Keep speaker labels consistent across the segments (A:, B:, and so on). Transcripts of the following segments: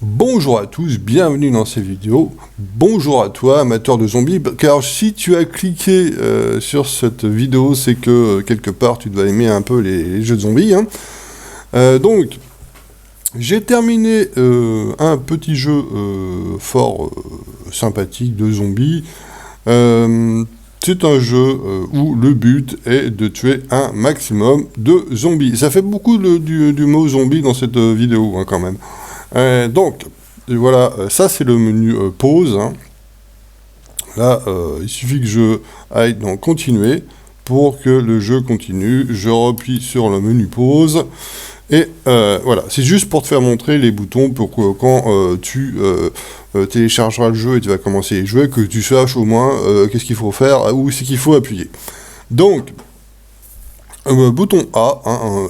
A: Bonjour à tous, bienvenue dans cette vidéo. Bonjour à toi, amateur de zombies, car si tu as cliqué sur cette vidéo, c'est que quelque part tu dois aimer un peu les jeux de zombies. Donc, j'ai terminé un petit jeu fort sympathique de zombies. C'est un jeu où le but est de tuer un maximum de zombies. Ça fait beaucoup du mot zombie dans cette vidéo quand même. Donc, voilà, ça c'est le menu pause. Là, il suffit que je aille dans continuer pour que le jeu continue. Je replie sur le menu pause. Et voilà, c'est juste pour te faire montrer les boutons pour que quand tu téléchargeras le jeu et tu vas commencer à jouer, que tu saches au moins qu'est-ce qu'il faut faire, où c'est qu'il faut appuyer. Donc, bouton A,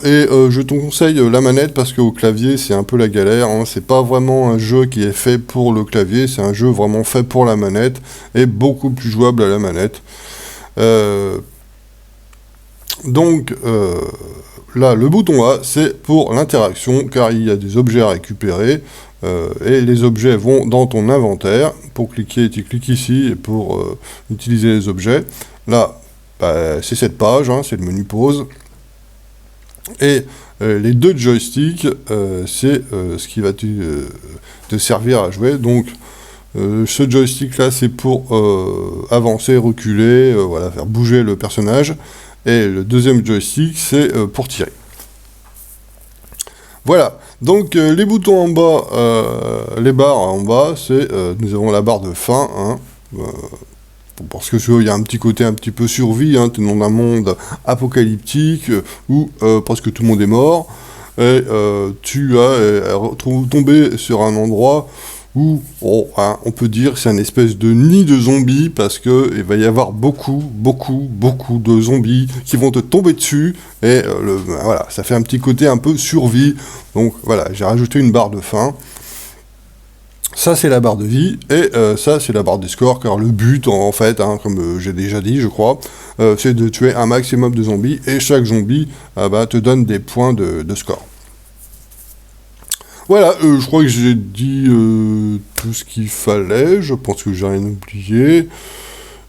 A: et je te conseille la manette parce qu'au clavier c'est un peu la galère, c'est pas vraiment un jeu qui est fait pour le clavier, c'est un jeu vraiment fait pour la manette, et beaucoup plus jouable à la manette. Donc, là, le bouton A, c'est pour l'interaction, car il y a des objets à récupérer, et les objets vont dans ton inventaire. Pour cliquer, tu cliques ici, et pour utiliser les objets. Là, c'est cette page, c'est le menu pause. Et les deux joysticks, c'est ce qui va te servir à jouer. Donc, ce joystick-là, c'est pour avancer, reculer, voilà, faire bouger le personnage. Et le deuxième joystick, c'est pour tirer. Voilà, donc les boutons en bas, les barres en bas, c'est nous avons la barre de fin, parce que il y a un petit côté un petit peu survie, tu es dans un monde apocalyptique où presque tout le monde est mort, et tu as tombé sur un endroit où on peut dire que c'est un espèce de nid de zombies, parce que il va y avoir beaucoup de zombies qui vont te tomber dessus, et voilà, ça fait un petit côté un peu survie. Donc voilà, j'ai rajouté une barre de faim. Ça c'est la barre de vie, et ça c'est la barre des scores, car le but en fait, comme j'ai déjà dit je crois, c'est de tuer un maximum de zombies, et chaque zombie te donne des points de score. Voilà, je crois que j'ai dit tout ce qu'il fallait, je pense que j'ai rien oublié.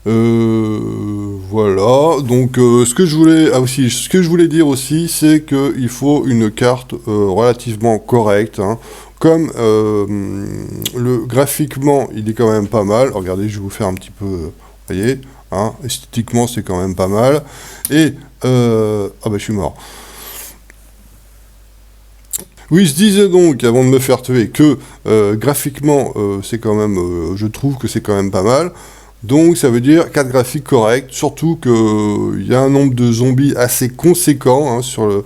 A: Voilà, donc ce que je voulais dire aussi, c'est qu'il faut une carte relativement correcte, comme graphiquement, il est quand même pas mal. Regardez, je vais vous faire un petit peu, vous voyez, esthétiquement, c'est quand même pas mal. Et, je suis mort. Oui, je disais donc, avant de me faire tuer, que graphiquement, c'est quand même, je trouve que c'est quand même pas mal. Donc, ça veut dire carte graphique correcte, surtout qu'il y a un nombre de zombies assez conséquent sur le...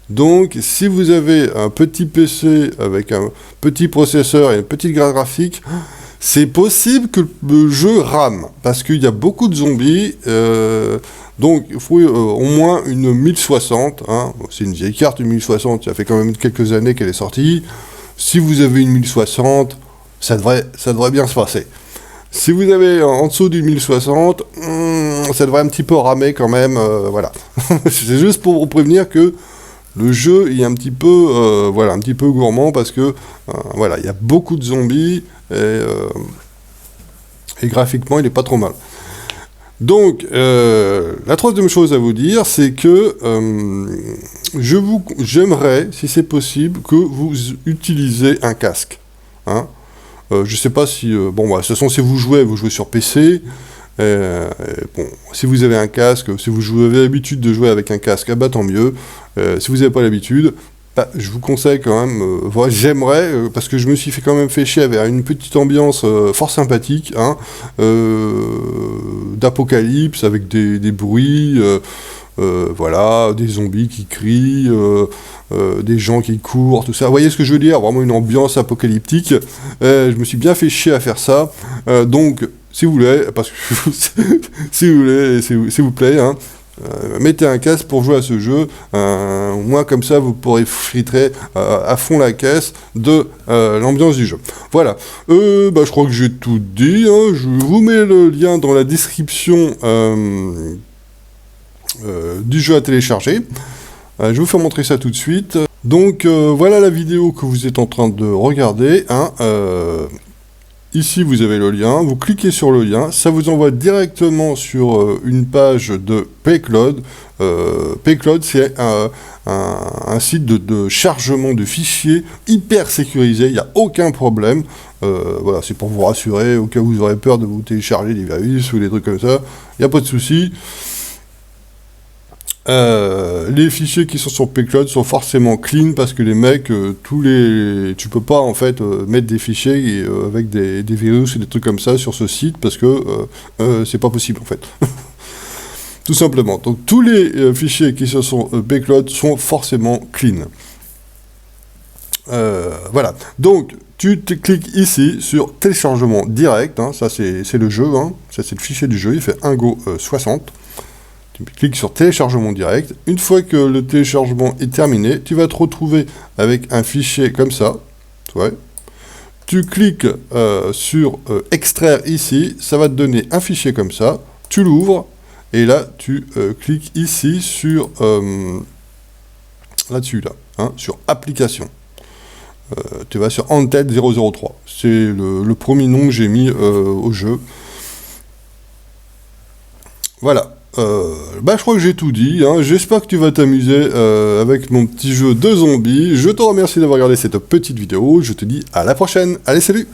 A: Donc, si vous avez un petit PC avec un petit processeur et une petite carte graphique, c'est possible que le jeu rame, parce qu'il y a beaucoup de zombies, donc il faut au moins une 1060, c'est une vieille carte, une 1060, ça fait quand même quelques années qu'elle est sortie. Si vous avez une 1060, ça devrait bien se passer. Si vous avez en dessous d'une 1060, ça devrait un petit peu ramer quand même, voilà. C'est juste pour vous prévenir que le jeu est un petit peu, un petit peu gourmand, parce que, voilà, il y a beaucoup de zombies, et graphiquement, il n'est pas trop mal. Donc, la troisième chose à vous dire, c'est que j'aimerais, si c'est possible, que vous utilisez un casque. Je sais pas si... de toute façon, si vous jouez sur PC. Si vous avez un casque, si vous avez l'habitude de jouer avec un casque, tant mieux. Si vous n'avez pas l'habitude, je vous conseille quand même... j'aimerais, parce que je me suis quand même fait chier avec une petite ambiance fort sympathique, d'apocalypse, avec des bruits... voilà, des zombies qui crient, des gens qui courent, tout ça. Vous voyez ce que je veux dire? Vraiment une ambiance apocalyptique. Je me suis bien fait chier à faire ça. Donc, si vous voulez, parce que si vous voulez, s'il vous plaît, mettez un casque pour jouer à ce jeu. Moi, comme ça, vous pourrez filtrer à fond la caisse de l'ambiance du jeu. Voilà. Je crois que j'ai tout dit. Je vous mets le lien dans la description du jeu à télécharger. Je vais vous faire montrer ça tout de suite. Donc voilà la vidéo que vous êtes en train de regarder, hein. Ici vous avez le lien, vous cliquez sur le lien, ça vous envoie directement sur une page de Paycloud. Paycloud, c'est un site de chargement de fichiers hyper sécurisé, il n'y a aucun problème. Voilà, c'est pour vous rassurer, au cas où vous aurez peur de vous télécharger des virus ou des trucs comme ça, il n'y a pas de souci. Les fichiers qui sont sur Paycloud sont forcément clean parce que les mecs, tu peux pas en fait mettre des fichiers avec des virus et des trucs comme ça sur ce site parce que c'est pas possible en fait. Tout simplement. Donc tous les fichiers qui sont sur Paycloud sont forcément clean. Voilà. Donc tu cliques ici sur téléchargement direct, hein, ça c'est le jeu, hein, ça c'est le fichier du jeu, il fait 1Go 60. Tu cliques sur téléchargement direct. Une fois que le téléchargement est terminé, tu vas te retrouver avec un fichier comme ça. Ouais. Tu cliques sur extraire ici, ça va te donner un fichier comme ça. Tu l'ouvres et là tu cliques ici sur là-dessus là, hein, sur application. Tu vas sur Entête 003. C'est le premier nom que j'ai mis au jeu. Voilà. Je crois que j'ai tout dit, hein. J'espère que tu vas t'amuser avec mon petit jeu de zombies. Je te remercie d'avoir regardé cette petite vidéo, je te dis à la prochaine, allez salut!